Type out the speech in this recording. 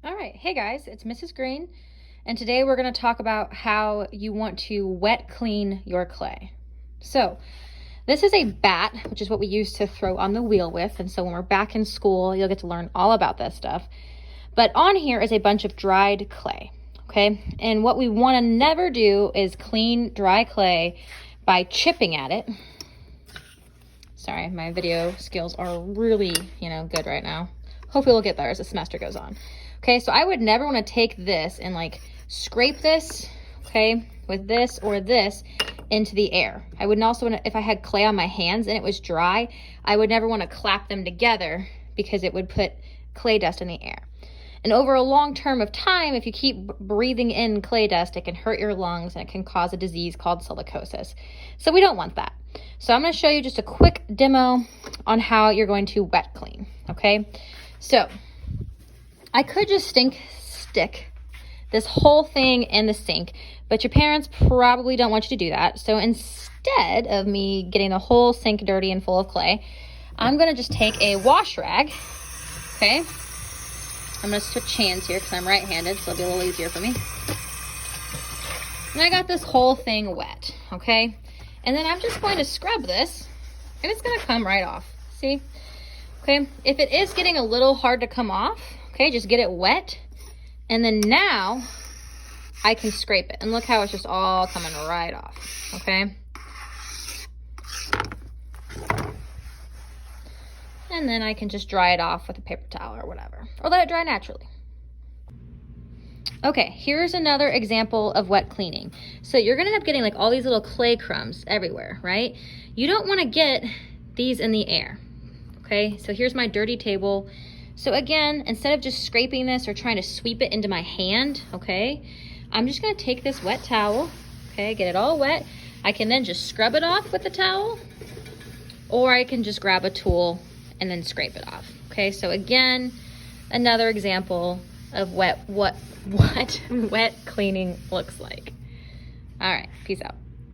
All right, hey guys, it's Mrs. Green, and today we're going to talk about how you want to wet clean your clay. So, this is a bat, which is what we use to throw on the wheel with, and so when we're back in school, you'll get to learn all about this stuff. But on here is a bunch of dried clay, okay? And what we want to never do is clean dry clay by chipping at it. Sorry, my video skills are really, good right now. Hopefully we'll get there as the semester goes on. Okay, so I would never want to take this and like scrape this, okay, with this or this into the air. I wouldn't also want to, if I had clay on my hands and it was dry, I would never want to clap them together because it would put clay dust in the air. And over a long term of time, if you keep breathing in clay dust, it can hurt your lungs and it can cause a disease called silicosis. So we don't want that. So I'm going to show you just a quick demo on how you're going to wet clean, okay? So I could just stick this whole thing in the sink, but your parents probably don't want you to do that. So instead of me getting the whole sink dirty and full of clay, I'm going to just take a wash rag, okay? I'm going to switch hands here because I'm right-handed, so it'll be a little easier for me. And I got this whole thing wet, okay? And then I'm just going to scrub this, and it's going to come right off, see? Okay, if it is getting a little hard to come off, okay, just get it wet, and then now I can scrape it. And look how it's just all coming right off, okay? And then I can just dry it off with a paper towel or whatever, or let it dry naturally. Okay, here's another example of wet cleaning. So you're gonna end up getting like all these little clay crumbs everywhere, right? You don't wanna get these in the air. Okay, so here's my dirty table. So again, instead of just scraping this or trying to sweep it into my hand, okay, I'm just gonna take this wet towel, okay, get it all wet. I can then just scrub it off with the towel, or I can just grab a tool and then scrape it off. Okay, so again, another example of what wet cleaning looks like. All right, peace out.